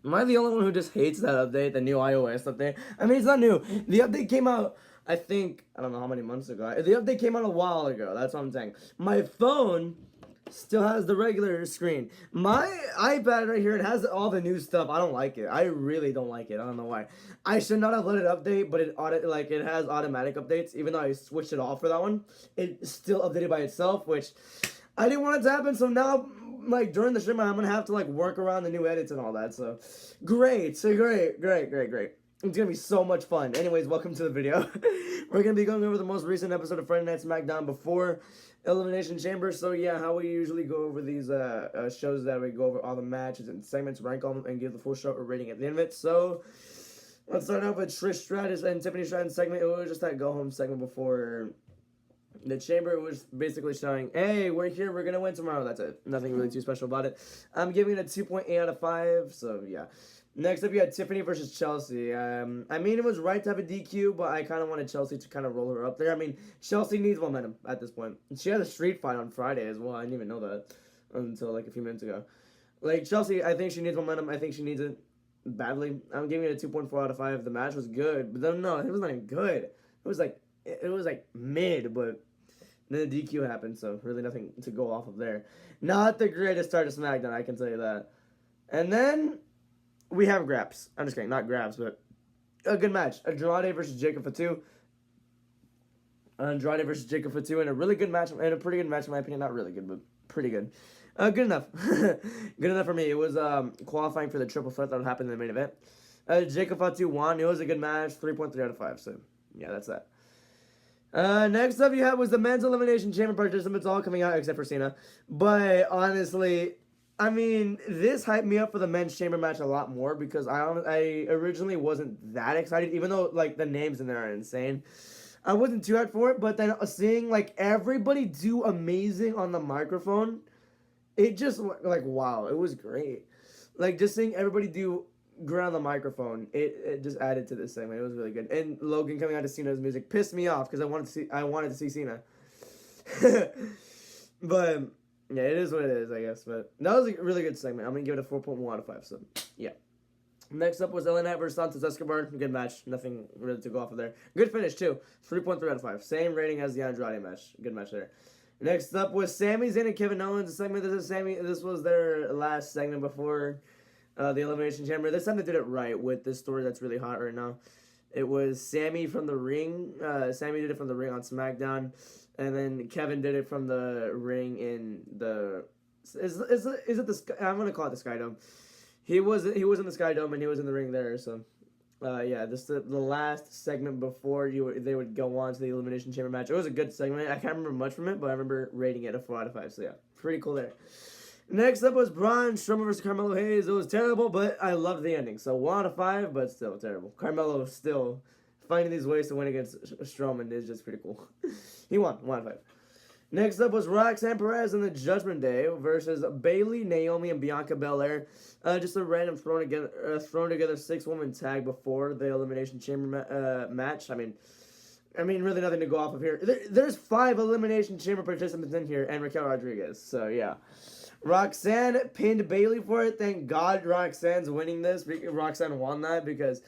Am I the only one who just hates that update, the new iOS update? I mean, it's not new. The update came out, I think, I don't know how many months ago. The update came out a while ago. That's what I'm saying. My phone still has the regular screen. My iPad right here, it has all the new stuff. I don't like it. I really don't like it. I don't know why. I should not have let it update, but it has automatic updates. Even though I switched it off for that one, it still updated by itself, which I didn't want it to happen. So now, like during the stream, I'm gonna have to like work around the new edits and all that. So great. It's gonna be so much fun. Anyways, welcome to the video. We're gonna be going over the most recent episode of Friday Night Smackdown before Elimination Chamber. So yeah, how we usually go over these shows, that we go over all the matches and segments, rank them, and give the full show a rating at the end of it. So let's start off with Trish Stratus and Tiffany Stratton's segment. It was just that go home segment before the Chamber. Was basically showing, hey, we're here, we're gonna win tomorrow. That's it. Nothing really too special about it. I'm giving it a 2.8 out of 5. So yeah. Next up, you had Tiffany versus Chelsea. I mean, it was right to have a DQ, but I kind of wanted Chelsea to kind of roll her up there. I mean, Chelsea needs momentum at this point. She had a street fight on Friday as well. I didn't even know that until like a few minutes ago. Like, Chelsea, I think she needs momentum. I think she needs it badly. I'm giving it a 2.4 out of 5. The match was good, but then, no, it was not even good. It was like mid, but then the DQ happened, so really nothing to go off of there. Not the greatest start to SmackDown, I can tell you that. And then we have grabs. I'm just kidding, not grabs, but a good match. Andrade versus Jacob Fatu. Andrade versus Jacob Fatu, and a really good match, and a pretty good match in my opinion. Not really good, but pretty good. Good enough. Good enough for me. It was qualifying for the triple threat that would happen in the main event. Jacob Fatu won. It was a good match. 3.3 out of 5. So yeah, that's that. Next up you had was the men's elimination chamber participants all coming out except for Cena. But honestly, I mean, this hyped me up for the men's chamber match a lot more because I originally wasn't that excited, even though like the names in there are insane. I wasn't too hyped for it, but then seeing like everybody do amazing on the microphone, it just like wow, it was great. Like just seeing everybody do great on the microphone, it just added to this segment. It was really good. And Logan coming out to Cena's music pissed me off because I wanted to see Cena. But yeah, it is what it is, I guess. But that was a really good segment. I'm gonna give it a 4.1 out of 5. So yeah. Next up was LA Knight versus Santos Escobar. Good match. Nothing really to go off of there. Good finish too. 3.3 out of 5. Same rating as the Andrade match. Good match there. Next up was Sami Zayn and Kevin Owens. Segment. This was their last segment before the Elimination Chamber. This time they did it right with this story that's really hot right now. It was Sami from the ring. Sami did it from the ring on SmackDown, and then Kevin did it from the ring in the. Is it the? I'm gonna call it the Sky Dome. He was in the Sky Dome and he was in the ring there. So, yeah, this the last segment before they would go on to the Elimination Chamber match. It was a good segment. I can't remember much from it, but I remember rating it a 4 out of 5. So yeah, pretty cool there. Next up was Braun Strowman versus Carmelo Hayes. It was terrible, but I loved the ending. So 1 out of 5, but still terrible. Carmelo still finding these ways to win against Strowman is just pretty cool. He won 1 out of 5. Next up was Roxanne Perez in the Judgment Day versus Bayley, Naomi, and Bianca Belair. Just a random thrown together 6-woman tag before the Elimination Chamber match. I mean, really nothing to go off of here. There's 5 Elimination Chamber participants in here, and Raquel Rodriguez. So yeah, Roxanne pinned Bayley for it. Thank God Roxanne's winning this. Roxanne won that because,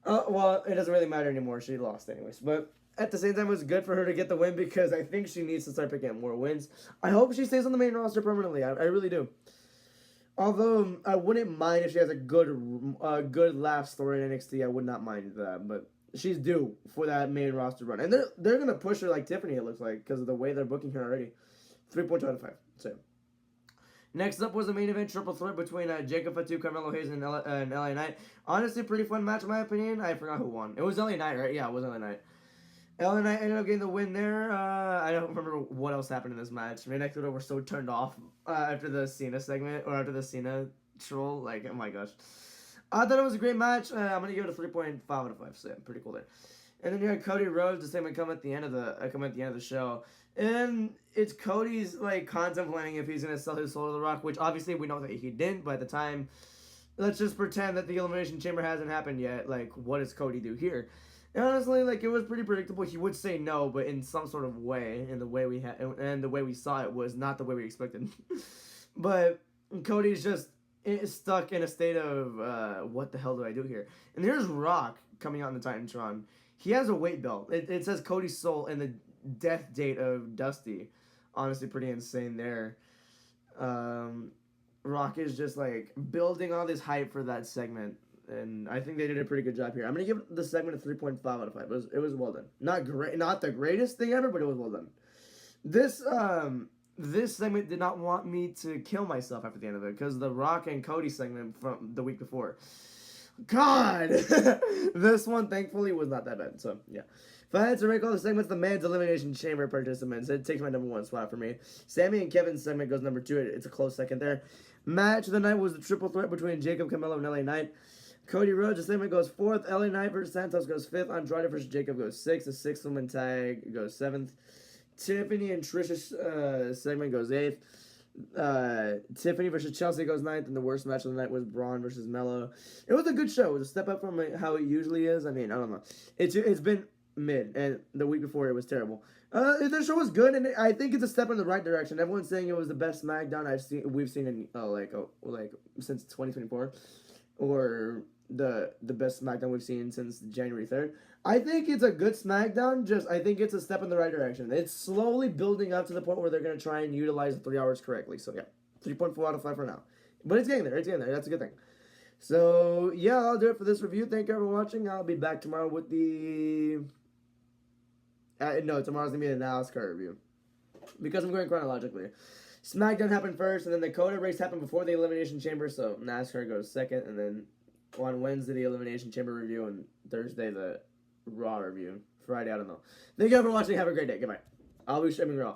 well, it doesn't really matter anymore. She lost anyways, but. At the same time, it was good for her to get the win because I think she needs to start picking up more wins. I hope she stays on the main roster permanently. I really do. Although, I wouldn't mind if she has a good laugh story in NXT. I would not mind that. But she's due for that main roster run. And they're going to push her like Tiffany, it looks like, because of the way they're booking her already. 3.2 out of 5. So, next up was the main event triple threat between Jacob Fatu, Carmelo Hayes, and LA Knight. Honestly, pretty fun match in my opinion. I forgot who won. It was LA Knight, right? Yeah, it was LA Knight. LA Knight ended up getting the win there. I don't remember what else happened in this match. Me and Hector were so turned off after the Cena segment, or after the Cena troll. Like, oh my gosh. I thought it was a great match. I'm going to give it a 3.5 out of 5. So, yeah, pretty cool there. And then you had Cody Rhodes, the segment come at the end of the show. And it's Cody's, like, contemplating if he's going to sell his soul to The Rock, which obviously we know that he didn't, but at the time, let's just pretend that the Elimination Chamber hasn't happened yet. Like, what does Cody do here? And honestly, like, it was pretty predictable. He would say no, but in some sort of way, and the way we saw it was not the way we expected. But Cody's just stuck in a state of what the hell do I do here? And here's Rock coming out in the Titantron. He has a weight belt. It says Cody Soul and the death date of Dusty. Honestly, pretty insane there. Rock is just like building all this hype for that segment, and I think they did a pretty good job here. I'm gonna give the segment a 3.5 out of 5. It was well done. Not great, not the greatest thing ever, but it was well done. This segment did not want me to kill myself after the end of it because the Rock and Cody segment from the week before. God, this one thankfully was not that bad. So yeah. If I had to rank all the segments, the Man's Elimination Chamber participants, it takes my number 1 spot for me. Sammy and Kevin's segment goes number 2. It's a close second there. Match of the night was the triple threat between Jacob, Carmelo, and LA Knight. Cody Rhodes' segment goes 4th. LA Knight versus Santos goes 5th. Andrade versus Jacob goes 6th. The 6th woman tag goes 7th. Tiffany and Trish's segment goes 8th. Tiffany versus Chelsea goes 9th, and the worst match of the night was Braun versus Mello. It was a good show. It was a step up from how it usually is. I mean, I don't know. It's been mid, and the week before it was terrible. The show was good, and I think it's a step in the right direction. Everyone's saying it was the best SmackDown we've seen in since 2024, or the best SmackDown we've seen since January 3rd. I think it's a good SmackDown. I think it's a step in the right direction. It's slowly building up to the point where they're gonna try and utilize the 3 hours correctly. So yeah, 3.4 out of 5 for now. But it's getting there. It's getting there. That's a good thing. So yeah, I'll do it for this review. Thank you everyone for watching. I'll be back tomorrow with the. No, tomorrow's gonna be the NASCAR review because I'm going chronologically. SmackDown happened first, and then the Coda race happened before the Elimination Chamber. So NASCAR goes second, and then on Wednesday the Elimination Chamber review, and Thursday the Raw review. Friday, I don't know. Thank you all for watching. Have a great day. Goodbye. I'll be streaming Raw.